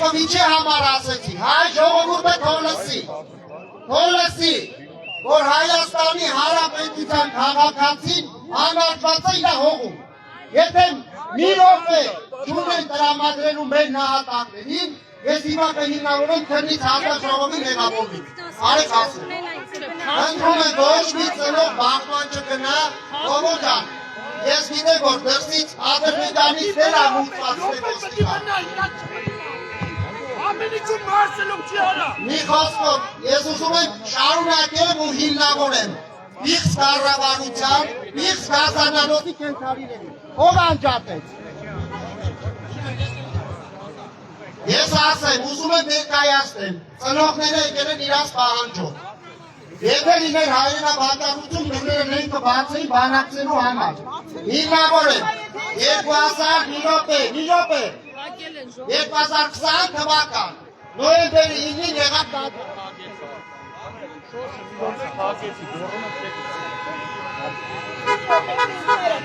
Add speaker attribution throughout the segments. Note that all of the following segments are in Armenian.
Speaker 1: Մոսկովիչի համար ասեցի, հայ ժողովուրդը թողլսի, որ Հայաստանի Հանրապետության քաղաքացին անարգված է իր հողում։ Եթե մի րոպե չունեն տրամադրելու մեր նահատակներին, ես հիմա կհիմնավորեմ քննից հանձնաժողովի մեղավորվի։ Արեք ասեմ։ Ընտրում եմ ոչ մի ծնող բախման չգնա, Հովո ջան, ես գիտեմ, որ դրսից Ադրբեջանից դեր ամուսված է ոստիկան։ Մի խոսքով, ես ուզում եմ շարունակեմ ու հիմնավորեմ իղձ կառավարության, իղձ գազանանոցի կենտրոնների։ Ով անջատեց։ Ես ասեմ, ուզում եմ ներկայացնեմ, ծնողները եկել են իրաց պահանջով։ Եթե լիներ հայրենաբանտառություն, դուրները մենք կբացեին բանակցելու համար։ Հիմնավորեմ, 2020 թվական, նոյեմբերի 9-ին եղավ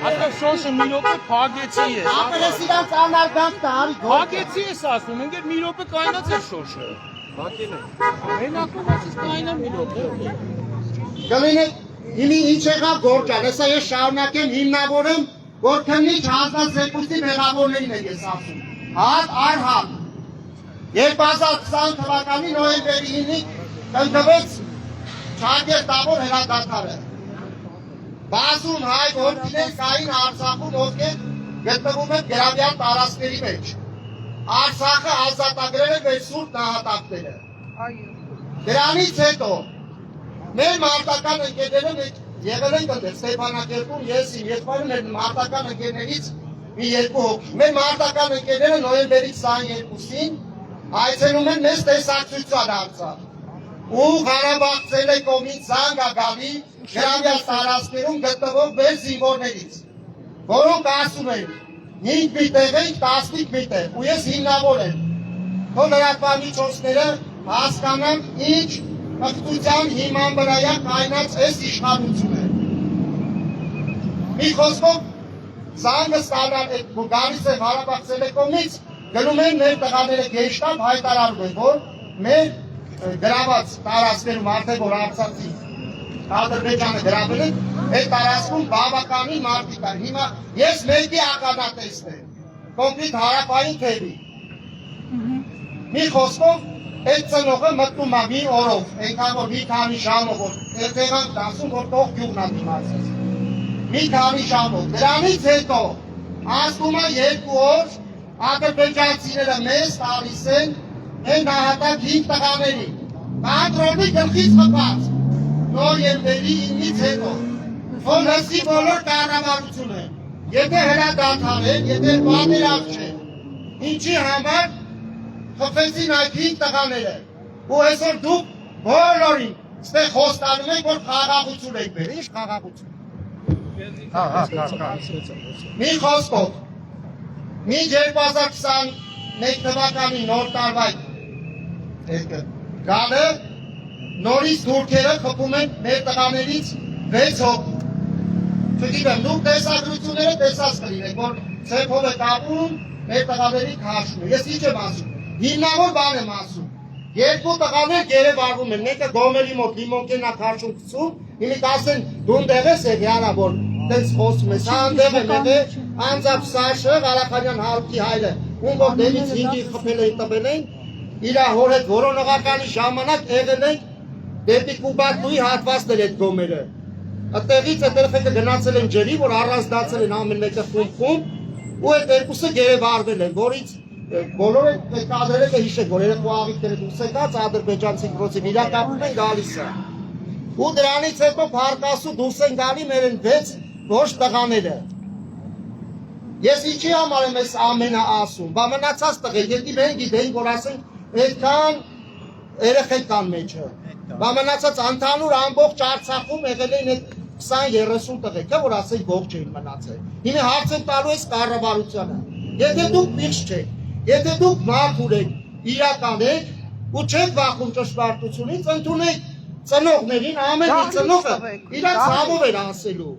Speaker 2: Asta շոշը մի րոպե փագեցի է։
Speaker 1: Ապրես իրանց անարգանք տարի
Speaker 2: Փագեցի ես ասում, ընկեր մի րոպե կայնած է շոշը։ Փակել է։ Մենակով ասես կայնա մի րոպե։
Speaker 1: Կլինի, իմի ինչ եղավ Գորջան, հեսա ես շարունակեմ հիմնավորեմ, որ քննիչ հանձնազեկույցի մեղավորներին է ես ասում։ Հատ առ հատ։ 2020 թվականի նոյեմբերի 9-ին կնքվեց Չագերտավոր հրադադարը։ 60 հայ գործիներ կային Արցախում, ովքեր գտնվում են գրավյան տարածքների մեջ։ Արցախը ազատագրել է մեր սուրբ նահատակները։ Դրանից հետո մեր մարտական ընկերները եղել են գտել Ստեփանակերտում, ես իմ եղբայրը մեր մարտական ընկերներից մի երկու հոգի։ Մեր մարտական ընկերները նոյեմբերի 22-ին այցելում են մեծ տեսակցություն Արցախ։ Ու Ղարաբաղցել է կողմից զանգ գալի գրավյալ տարածքներում գտնվող մեր զինվորներից, որոնք ասում են 5 միտեղ ենք, 15 միտեղ, ու ես հիմնավոր եմ, թող լրատվամիջոցները հասկանան ինչ պղծության հիման վրայա կայնած այս իշխանությունը։ Մի խոսքով զանգը ստանալ գալիս է Ղարաբաղցել է կողմից, գնում են մեր տղաները գեշտապ հայտարարում են, որ մեր գրաված տարածքներում արդեն որ Արցախի Ադրբեջանը գրավել է, այդ տարածքում բավականին մարդիկ կան։ Հիմա ես մեկի ականատեսն եմ, կոմպլետ հարավային թևի։ Մի խոսքով այդ ծնողը մտնում է մի օրով, այնքան որ մի քանի ժամով, որ երբեղան դասում, որ տող գյուղն է դիմացած։ Մի քանի ժամով։ Դրանից հետո անցնում է 2 օր, ադրբեջանցիները մեզ տալիս են են նահատակ 5 տղաների, կադրովի գլխից խփած, նոյեմբերի 9-ից հետո, որ լսի բոլոր կառավարությունը, եթե հրադադարեն, եթե պատերազմ չէ, ինչի համար խփեցին այդ 5 տղաները, ու այսօր դուք բոլորին ստեղ խոստանում եք, որ խաղաղություն եք բերել, ինչ խաղաղություն։ Մի խոսքով, մինչ 2021 թվականի նոր տարվա գալը նորից թուրքերը խփում են մեր տղաներից 6 հոգի։ Չգիտեմ, դուք տեսագրությունները տեսած կլինեք, որ ցեփով է կապում մեր տղաների քաշում։ Ես ինչ եմ ասում։ Հիմնավոր բան եմ ասում։ 2 տղաներ գերեվարվում են, մեկը գոմերի մոտ լիմոնքենա քաշում գցում, իմի կասեն դու դեղ ես եղյալա, որ տես խոսում ես, հանդեղ եմ եղել, անձապ Սաշը, Ղարախանյան Հարուքի հայրը, ում որ դեմից 5-ի խփել էին տվել են, իր հոր հետ որոնողականի ժամանակ եղել ենք դեպի Կուբատուի հատվածներ այդ գոմերը։ Այդտեղից այդ երեխեքը գնացել են ջրի, որ առանձնացել են ամեն մեկը խումբ, ու այդ երկուսը գերեվարվել են, որից բոլորը կադրերը կհիշեք, որ երեխու աղիքները դուրս եկած ադրբեջանցի գործին իրակապում են գալիս է։ Ու դրանից հետո փառկասու դուրս են գալի մեր են 6 ոչ տղաները։ Ես ինչի համար եմ այս ամենը ասում, բա մնացած տղեր, եթե մենք գիտենք, որ ասենք այդքան երեխեք կան մեջը, բա մնացած ընդհանուր ամբողջ Արցախում եղել են այդ 20-30 տղեկը, որ ասենք ողջ էին մնացել։ Հիմա հարց եմ տալու այս կառավարությանը։ Եթե դուք պիղծ չեք, եթե դուք մաքուր եք, իրական եք ու չեք վախում ճշմարտությունից, ընդունեք ծնողներին, ամեն մի ծնողը իր ցավով էր ասելու։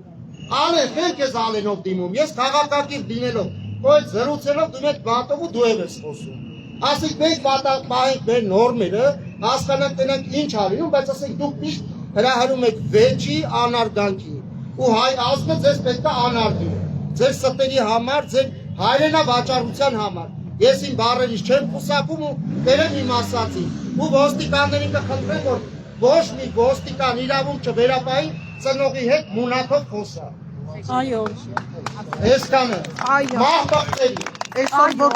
Speaker 1: Ալեն, խելք ես Ալենով դիմում, ես քաղաքակիր դինելով, որ զրուցելով դու մեկ բանտով ու դու ես խոսում։ ասիկ մենք պատահենք մեր նորմերը, հասկանանք տնենք ինչ արինում, բայց ասենք դուք միշտ հրահարում եք վեճի անարգանքի, ու հայ ազգը ձեզ պետք է անարգի, ձեր ստերի համար, ձեր հայրենա վաճառության համար, ես իմ բառերից չեմ խուսափում ու տերեմ իմ ասածին, ու ոստիկաններին կխնդրեմ, որ ոչ մի ոստիկան իրավունք չվերապահի ծնողի հետ մունակով խոսա,
Speaker 3: Այո,
Speaker 1: այսքանը,
Speaker 3: այո,
Speaker 1: մահ բախտերի,
Speaker 3: այսօր որ